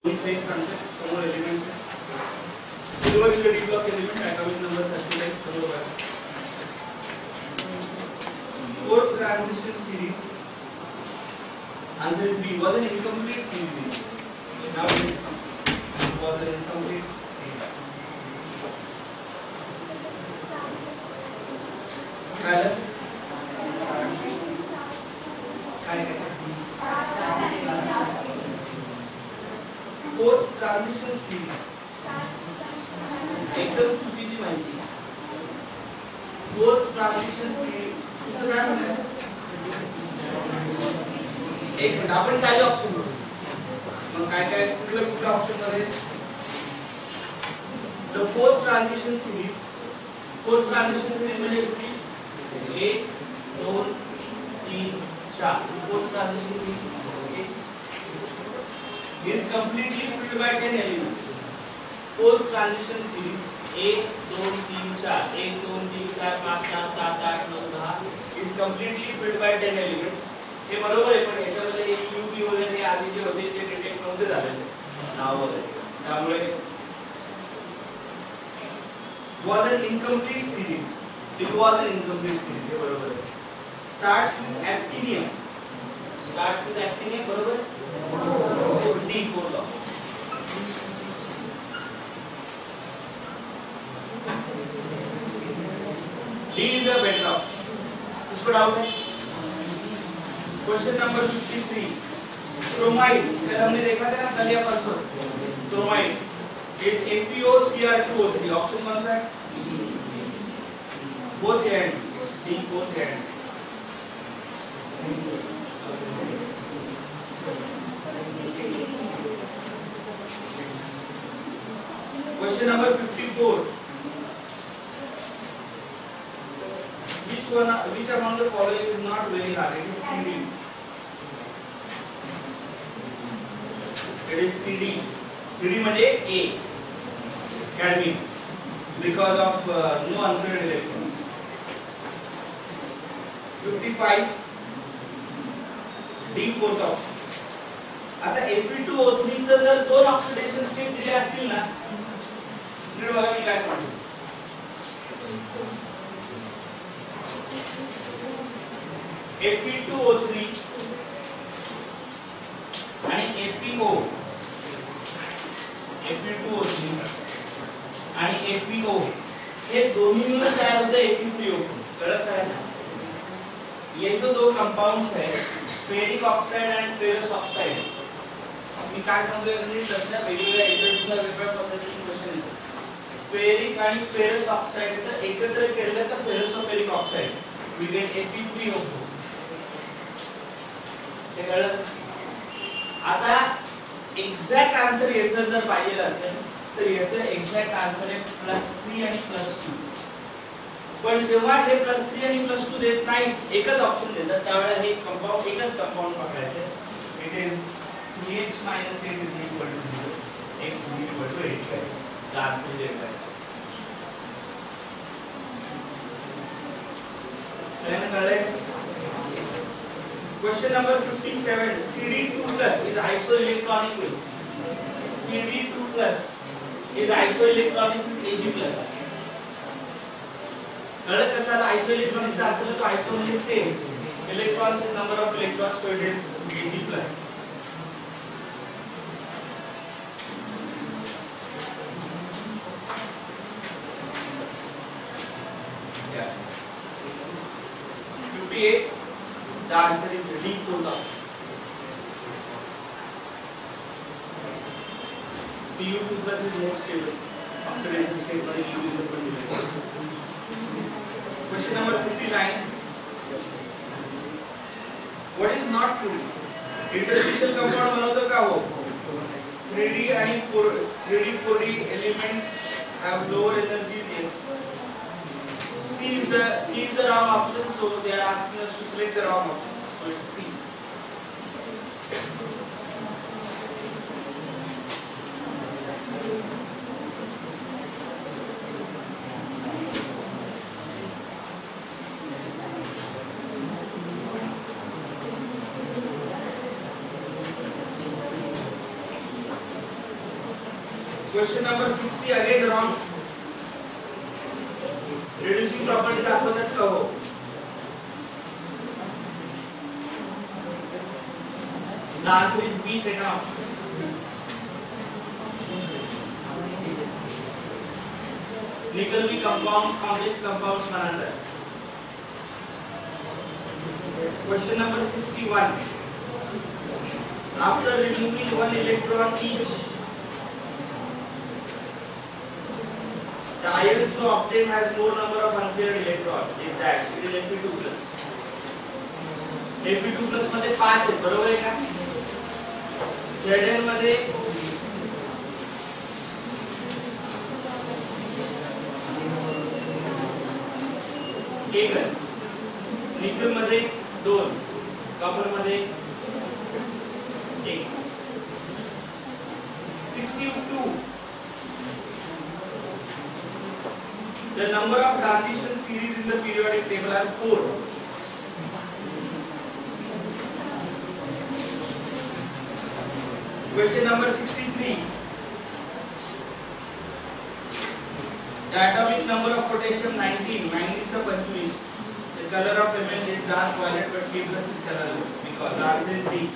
एक सांगते समोर एलिमेंट्स आहे. Silver is the D block element, atomic number साठी आहे समोर आहे. Fourth transition series, answer is B, was an incomplete series. Now it is complete. Was an incomplete series. काय फोर्थ ट्रान्झिशन सीरीज एकदम चुकीची माहिती. फोर्थ ट्रान्झिशन सीरीज तुझं काय म्हणणं आहे? एक मिनिट, आपण काही ऑप्शन बघू. मग काय कुठल्या ऑप्शन मध्ये the fourth transition series. Fourth transition series म्हणजे कुठली? 1 2 3 4. Fourth transition series is completely filled by 10 elements. Fourth transition series 1 2 3 4 1 2 3 4 5 6 7 8 9 10 is completely filled by 10 elements. हे बरोबर आहे, पण याच्यामध्ये UV वगैरे आधी जे होते ते डिटेक्ट नव्हते झालेले नाव वगैरे, त्यामुळे was an incomplete series. It was an incomplete series. हे बरोबर आहे. Starts with actinium. Starts with actinium, बरोबर. So D fourth option. D is a better option. इसको डाउट है? Question number 53. क्रोमाइड, सर हमने देखा था ना कल या परसों. क्रोमाइड is FeOCr2O3. ऑप्शन कौन सा है? Both and. D both and. Question number 54. Which among the following is not very hard? It is CD. It is CD. CD म्हणजे A. Cadmium. Because of no unpaired electrons. 55. D fourth option. आता Fe2O3 जर दोन oxidation state दिले असतील ना, तर बघा मी काय सांगतो. Fe2O3 आणि FeO, Fe2O3 आणि FeO हे दोन्ही मिळून तयार होते Fe3O4. कळलं सगळ्यांना? ये जो दो कंपाउंड्स है, ferric oxide and ferrous oxide, मी काय सांगतोय म्हणजे लक्षात वेगवेगळ्या एजंट्सला वेगवेगळ्या पद्धतीने क्वेश्चन येतात. फेरिक आणि फेरस ऑक्साइडचं एकत्र केलं तर फेरसोफेरिक ऑक्साइड, वी गेट Fe3O4. हे कळलं? आता एक्झॅक्ट आन्सर याचं जर पाहिजे असेल तर याचं एक्झॅक्ट आन्सर आहे +3 आणि +2. पण जेव्हा हे +3 आणि +2 देत नाही, एकच ऑप्शन देतात, त्यावेळेला हे कंपाऊंड एकच कंपाऊंड पकडायचे. It is 3h - 8 is equal to 0, x is equal to 8. The answer is 8. Question number 57. CD2+ is isoelectronic with CD2+ is isoelectronic with Ag+. कळलं कसा आयसोइलेक्ट्रॉनिकचा अर्थ होतो? आयसो म्हणजे same, electrons is number of electrons, so it is Ag+. Yeah. 58. The answer is D fourth option. Cu2+ is more stable. Oxidation state मध्ये U is open division. Question number 59. What is not true? Interstitial compound बनवतो का हो? 3D आणि 4D elements have lower energies. Yes. C is the wrong option, so they are asking us to select the wrong option. So it's C. Question number 60 again wrong. Reducing property दाखवतात का हो? The answer is B, second option. Nickel भी compound complex compounds बनाता है. Question number 61. After removing one electron each, the ion so obtained has more number of unpaired electrons. Is that it is Fe2 plus. Fe2 plus मध्ये 5 आहेत, बरोबर आहे का? Zn मध्ये एकच, निकेल मध्ये 2, कॉपर मध्ये 1. 62. The number of transition series in the periodic table are 4. Question number 63. The atomic number of potassium 19. 9 is the 25. The color of Mn is dark violet, but K plus is colorless because the answer is D.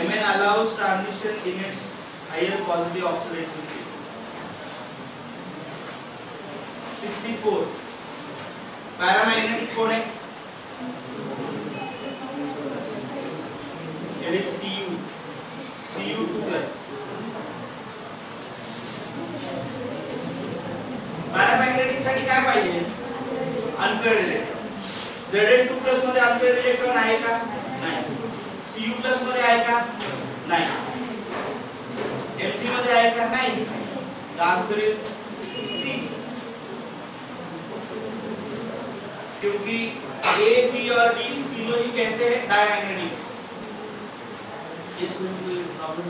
Mn allows transition in its higher positive oxidation state. 64. Paramagnetic कौन है? It is Cu. Cu2 plus. Paramagnetic साठी काय पाहिजे? Unpaired electron. Zn2 plus मध्ये unpaired electron आहे का? नाही. Cu plus मध्ये आहे का? नाही. Mg मध्ये आहे का? नाही. The answer is C. क्योंकि A, B और D तीनों ही कैसे हैं? Diamagnetic. Is going to be a problem.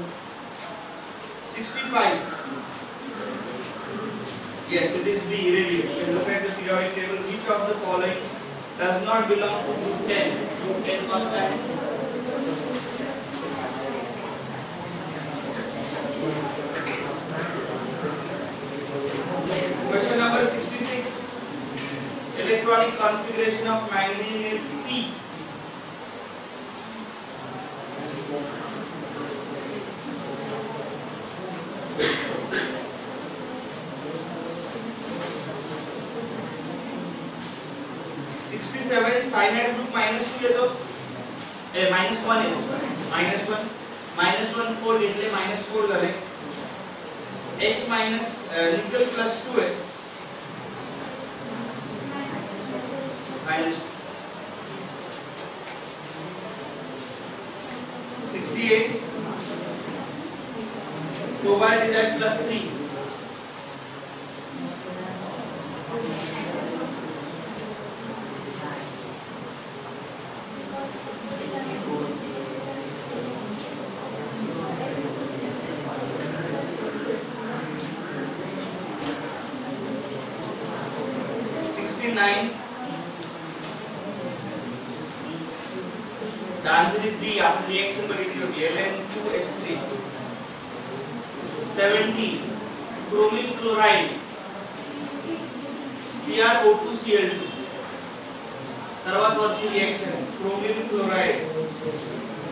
65. Yes, it is D, iridium. If you look at the periodic table, which of the following does not belong to group 10? Group 10 कौन सा है? Question number 66. Electronic configuration of manganese is C. Cyanide group -2 येतो, -1 येतो, -1 4 घेतले, -4 झाले. X minus nickel plus 2 आहे, -2. 68. Cobalt is at +3. The answer is D. After reaction बघितली होती, Ln2S3. 70. Chromium chloride, CrO2Cl2. सर्वात वरची reaction chromium chloride,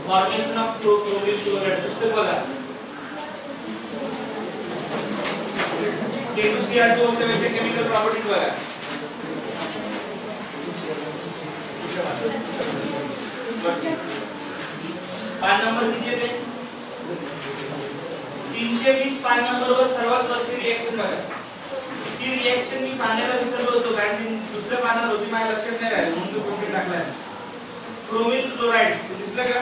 formation of chromium chloride. पुस्तक बघा. K2Cr2O7 चे केमिकल प्रॉपर्टीज बघा. पान नंबर किती येते? 320 पान नंबरवर सर्वात वरची रिएक्शन बघा. ती रिएक्शन मी सांगायला विसरलो होतो कारण ती दुसऱ्या पानावर होती, माझ्या लक्षात नाही राहिली म्हणून मी क्वेश्चन टाकलाय. क्रोमियम क्लोराइड्स दिसलं का?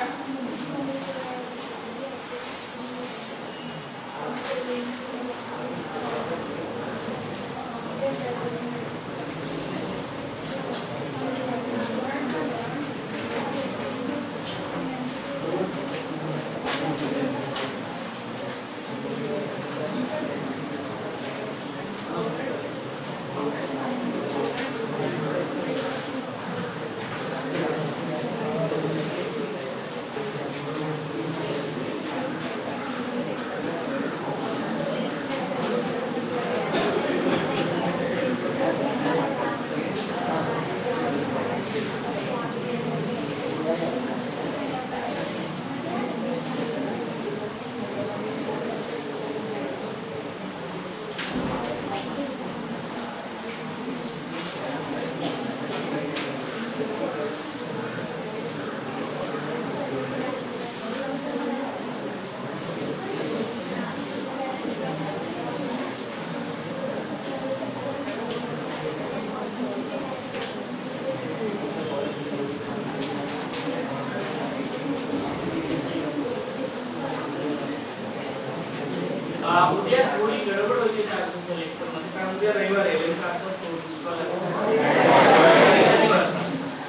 उद्या थोडी गडबड होती त्या आजच्या लेक्चर मध्ये, कारण उद्या रविवार आहे.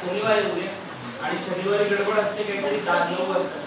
शनिवारी उद्या, आणि शनिवारी गडबड असते काहीतरी 9 वाजता.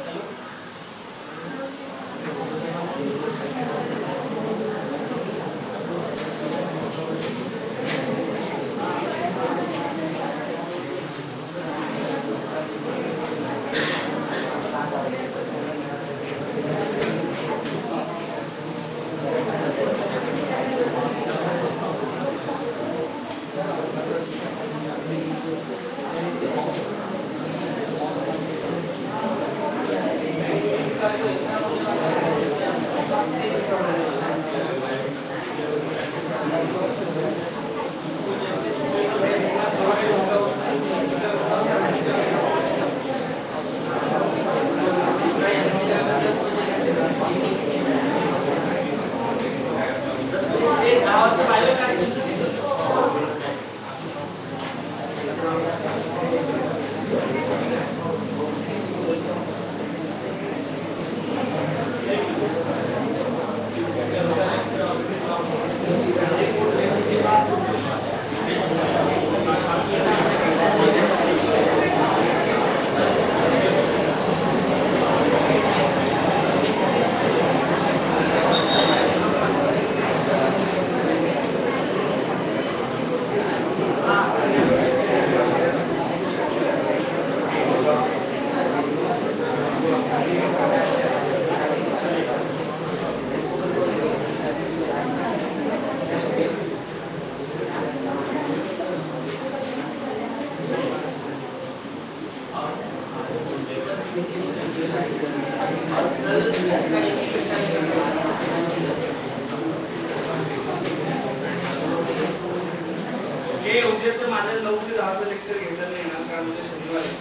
उद्याचं माझं 9 ते 10चं लेक्चर घेतलं नाही ना, कारण उद्या शनिवार आहे.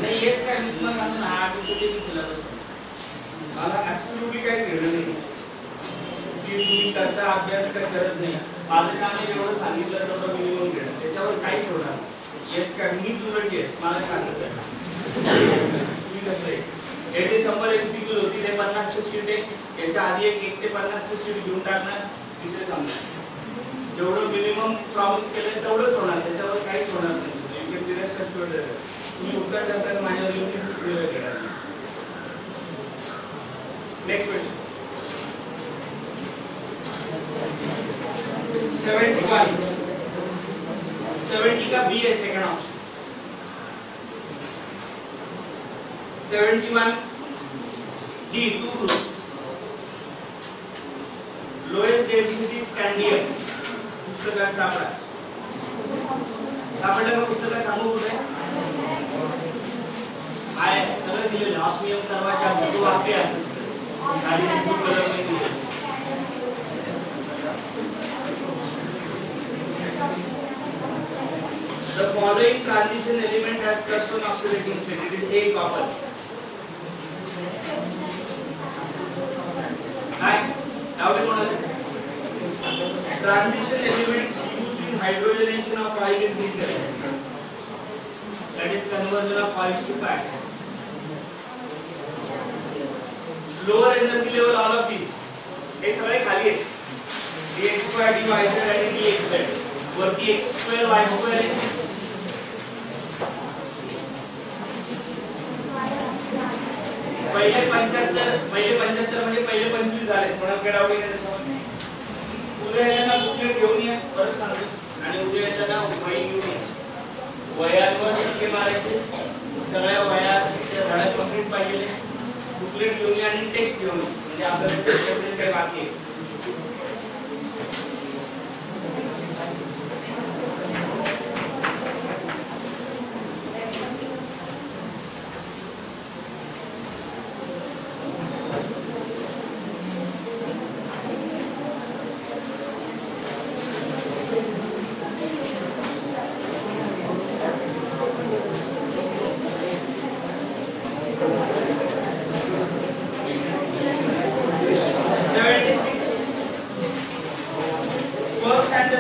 नाही येस काय मी तुम्हाला सांगतो ना, 8 दिवसाचे सिलेबस मला ऍब्सोल्युटली काही घेणं नाही की तुम्ही करता अभ्यास काय करत नाही. माझं काम आहे एवढं सांगितलं तेवढं मिनिमम घेणं, त्याच्यावर काहीच होणार. येस काय मी तुझं येस मला सांगितलं तुम्ही कसं आहे. येथे 100 MCQ होती, ते 50 ची शीट आहे. याच्या आधी 1 ते 50 ची शीट घेऊन टाकणार, विषय सांगणार. जेवढं मिनिमम प्रॉमिस केलं तेवढंच होणार, त्याच्यावर काहीच होणार नाही. तुम्ही उत्तर देताना माझ्यावर येऊन वेळ घेणार. नेक्स्ट क्वेश्चन 70 का बी है second option. 71 D 2 groups. Lowest density scandium पुस्तकात सापडा. सापडलं का पुस्तकात सांगू कुठे आहे? सगळं दिलेलं. ऑस्मियम सर्वात जास्त वाक्य आहे खाली ब्लू कलर मध्ये दिलेलं. The following transition element has plus one oxidation state. It is A copper. Hi, now we know transition elements used in hydrogenation of oil is needed. That is conversion of oils to fats. Lower energy level all of these. हे सगळे खाली आहेत. dx2 dy आणि dx2 वरती x2 y2 आहे. पहिले 75 म्हणजे पहिले 25 झाले. कोणाकडे डाऊट आहे त्याच्यामध्ये? उद्या येताना बुकलेट घेऊन या, परत सांगतो. आणि उद्या येताना वही घेऊन या. वह्यांवर शिक्के मारायचे, सगळ्या वह्या त्या धड्या कंप्लीट पाहिजे. बुकलेट घेऊन या आणि टेक्स्ट घेऊन या, म्हणजे आपल्याला त्याच्यामध्ये काही बाकी आहे.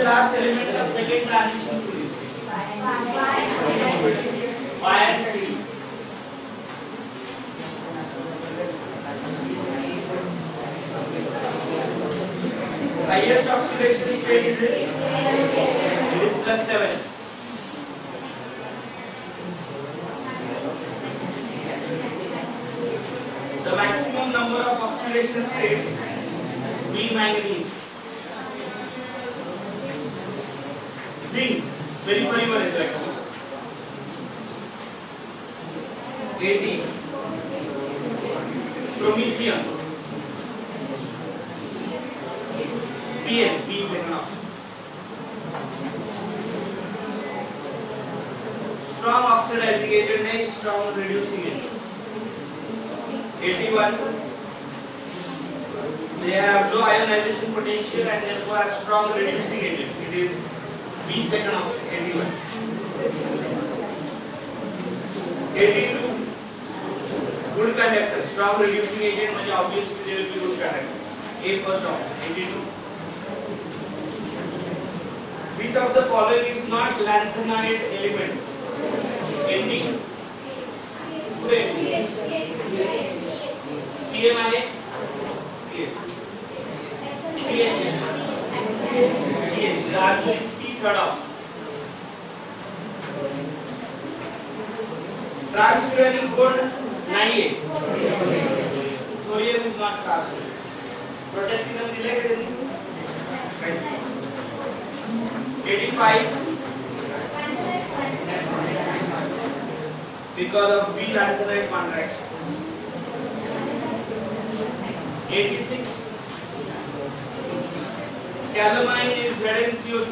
Last element of second transition series. Y and C. highest oxidation state is it? It is +7. The maximum number of oxidation states, B manganese. Zinc, very actually. 80. Promethium. Pn, B second option. Strong oxidizing agent है, strong reducing agent. 81. They have low ionization potential and therefore are strong reducing agent. It is B second option. 81. 82. Good conductor, strong reducing agent, मुझे obviously they will be good conductor. A first option. 82. Which of the following is not lanthanide element? Nd. PM आहे. PH. The answer is C, third option. Transferic bond नहीं है. Thorium is not transferred. Protestinum दिले के देनी. 85. Because of B lanthanide contraction. 86. Calamine is ZnCO3.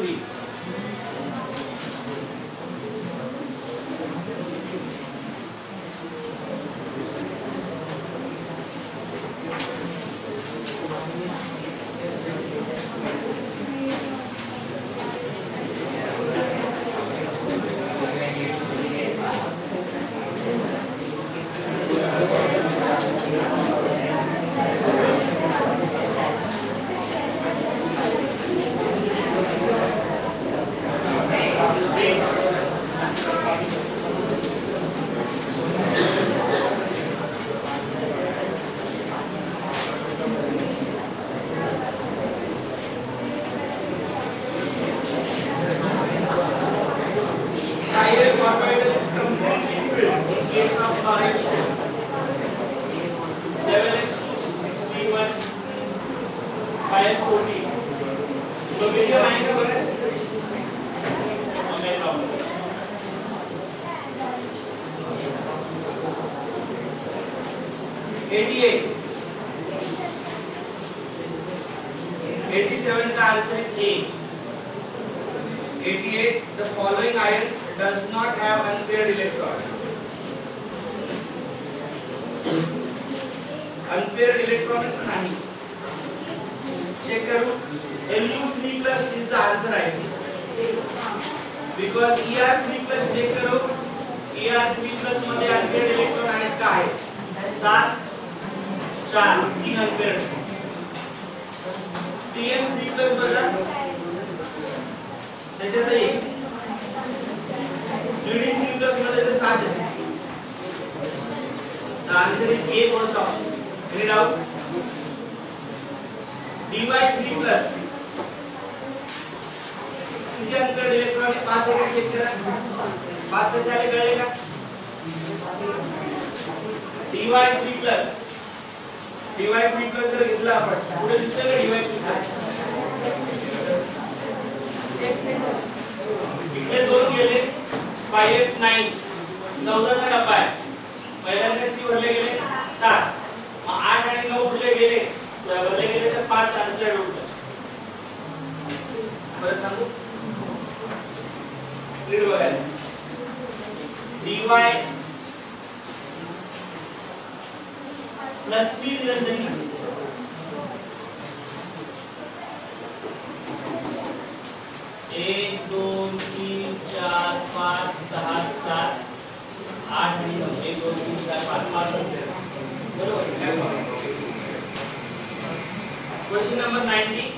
Question number 90.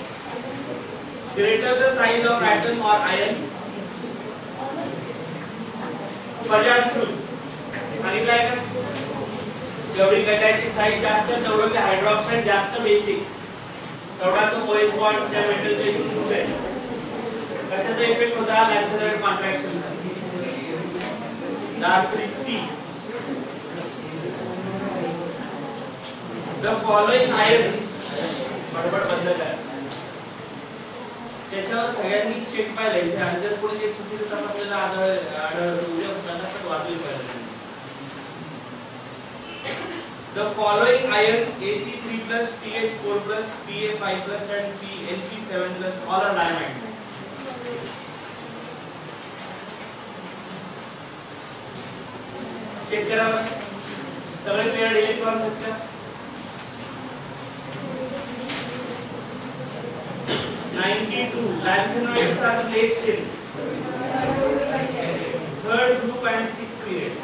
Greater the size of atom or ion. Fajans rule. सांगितलं आहे का? जेवढी घटाची size जास्त तेवढं ते हायड्रॉक्साइड जास्त बेसिक. तेवढा तो OH बॉन्ड त्या मेटलचा इथून सुटेल. कशाचा इफेक्ट होता? लॅन्थेनाइड कॉन्ट्रॅक्शनचा. The answer is C. The following ions बडबड बंद करा. त्याच्यावर सगळ्यांनी चेक पाहिजे आणि जर कोणी एक चुकीचं समजलेलं आढळलं उद्या त्यांना वाचून पाहिजे. The following ions AC3+, TH4+, Pa5+ and NP7+ all are diamide. Check करा बरं. सगळे पेअर्ड इलेक्ट्रॉन्स आहेत का? 92 lanthanoids are placed in third group and sixth period.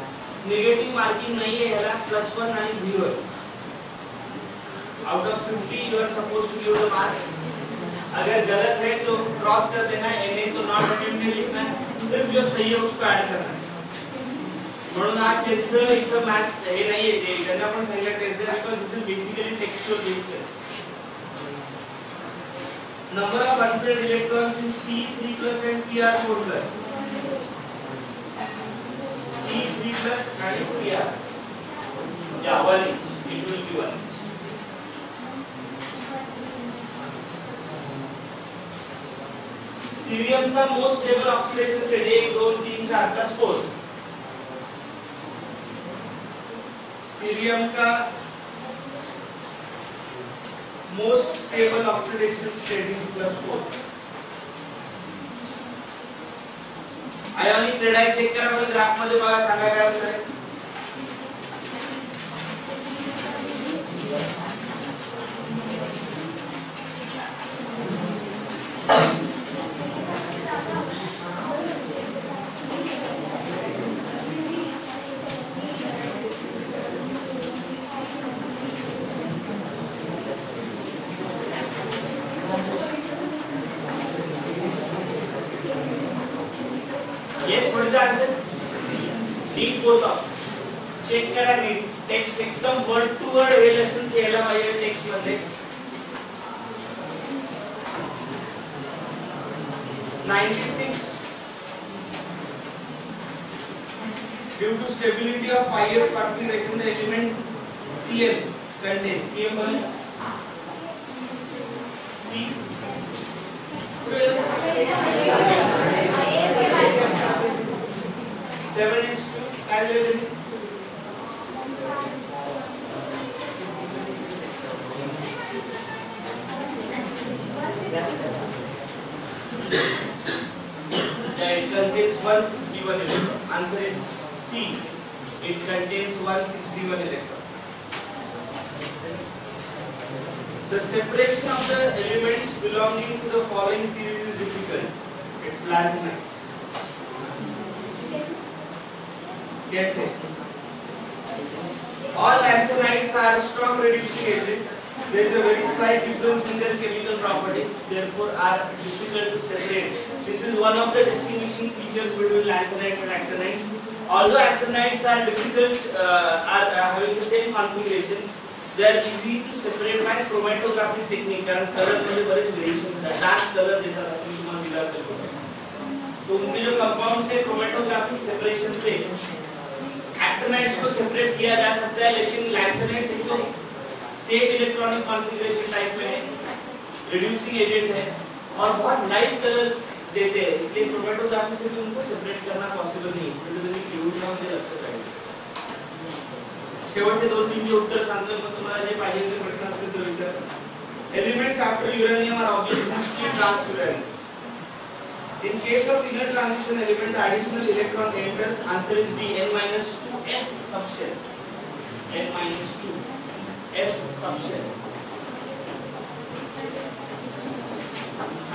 Negative marking नहीं है याला +1 आणि 0 out of 50 you are supposed to give the marks. अगर गलत है तो क्रॉस कर देना है, नहीं तो नॉट अटेम्प्टेड लिखना है. सिर्फ जो सही है उसको ऐड करना है. म्हणून आज त्यांचं इथं मॅथ हे नाही आहे, ते त्यांना पण सांगितलं टेस्ट द्या because this is basically textual based test. Number of unpaired electrons in C3+ and Pr4+. C3+ and Pr. Yeah, 1 each. It will be 1. Cerium का most stable oxidation state 1, 2, 3, 4 plus 4. Cerium का most stable oxidation state is +4. Ionic radii check करा बरं graph मध्ये बघा, सांगा काय होतं आहे. Yes, what is the answer? D both of. Check करा नीट. टेक्स्ट एकदम वर्ड टू वर्ड हे लेसन यायला पाहिजे टेक्स्ट मध्ये. 96 due to stability of 5s configuration the element Cl contains Cl C 7s2 as well as it contains 161 electron. Answer is C. It contains 161 electron. The separation of the elements belonging to the following series is difficult. It's lanthanides. कैसे? All lanthanides are strong reducing agents. There is a very slight difference in their chemical properties, therefore are difficult to separate. This is one of the distinguishing features between lanthanides and actinides. Although actinides are difficult, are having the same configuration, they are easy to separate by chromatographic technique. कारण colour मध्ये बरेच variation होतात. Dark colour देतात असं मी तुम्हाला दिला असेल. तो उनके जो कंपाउंड्स है क्रोमेटोग्राफिक सेपरेशन से एक्टिनाइड्स को सेपरेट किया जा सकता है, लेकिन लैंथेनाइड्स एकदम सेम इलेक्ट्रॉनिक कॉन्फ़िगरेशन टाइप में है, रिड्यूसिंग एजेंट है और बहुत लाइट कलर देते हैं, इसलिए क्रोमेटोग्राफी से भी उनको सेपरेट करना पॉसिबल नहीं है. तो तुम्ही क्यूज मध्ये लक्षात ठेवा. शेवटचे 2-3 जे उत्तर सांगतो मग तुम्हाला जे पाहिजे ते प्रश्न असतील ते विचारा. Elements after uranium are obviously transuranic. In case of inner transition elements, additional electron enters. Answer is B. N-2 F subshell. N-2 F subshell.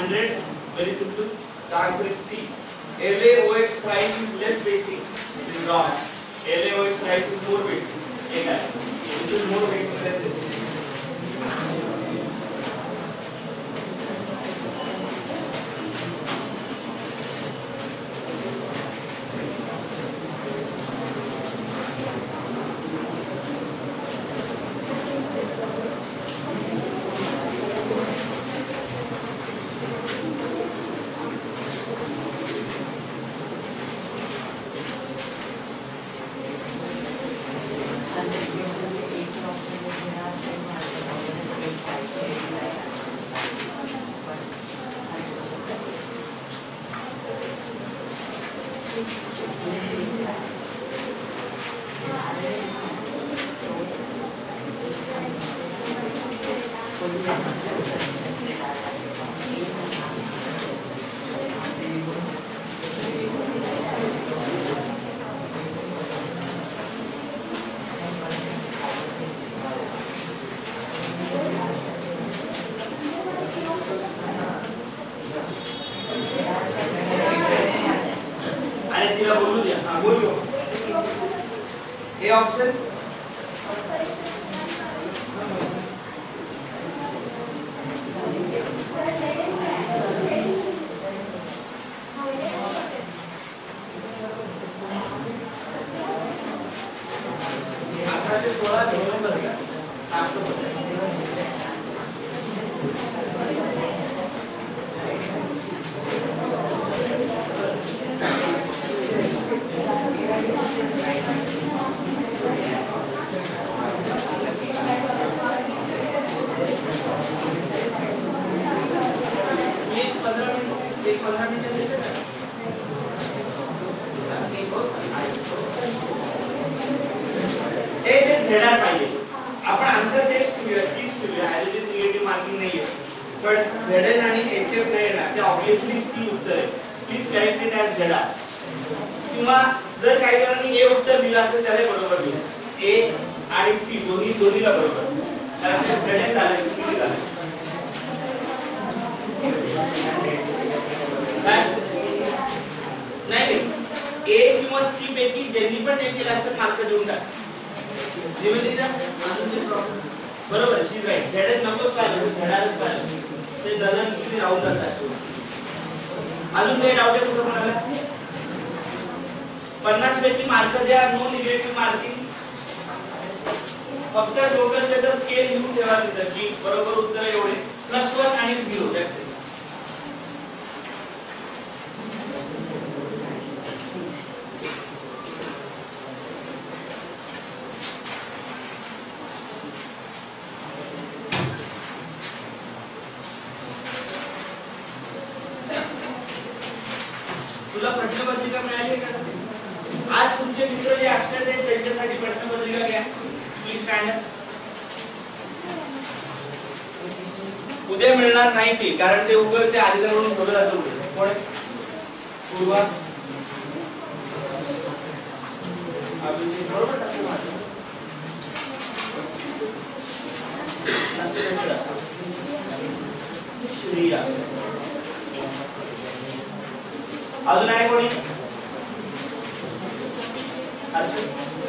100. Very simple. The answer is C. LaOH price is less basic. It is wrong. LaOH price is more basic. This is more basic than this. आणि तिला बोलू द्या. हा बोल. A option झेडआर पाहिजे. आपण answer तेच ठेवूया, सीच ठेवूया. As it is negative marking नाहीये, पण झेडएन आणि एचएफ नाही येणार, ते ऑब्वियसली सी उत्तर आहे. Please correct it as ZR. किंवा जर काही जणांनी ए उत्तर दिलं असेल त्याला बरोबर दिलं. ए आणि सी दोन्हीला बरोबर, कारण ते झेडएन झालं, किती झालं नाही. ए किंवा सी पैकी ज्यांनी पण एक केलं असेल मार्क देऊन टाक. बरोबर, शी राईट. झेडएस नकोच पाहिजे, झेडआरच पाहिजे. ते दरम्यान किती राहून जातात. अजून काही डाऊट आहे कुठं म्हणाला? 50 पैकी मार्क द्या, नो निगेटिव्ह मार्किंग. फक्त टोटल त्याचा स्केल घेऊन ठेवा तिथं की बरोबर उत्तर एवढे +1 आणि 0. That's it. तुला प्रश्नपत्रिका मिळाली का? आज तुमचे मित्र जे ऍब्सेंट आहेत त्यांच्यासाठी प्रश्नपत्रिका घ्या. Please stand up. उद्या मिळणार नाही ती, कारण ते उगाच ते अधिकाऱ्यांकडून ठेवलं जातं. कोण आहे? पूर्वा अभिषेक बरोबर टाकलं माझं. श्रिया. अजून आहे कोणी? हर्षद.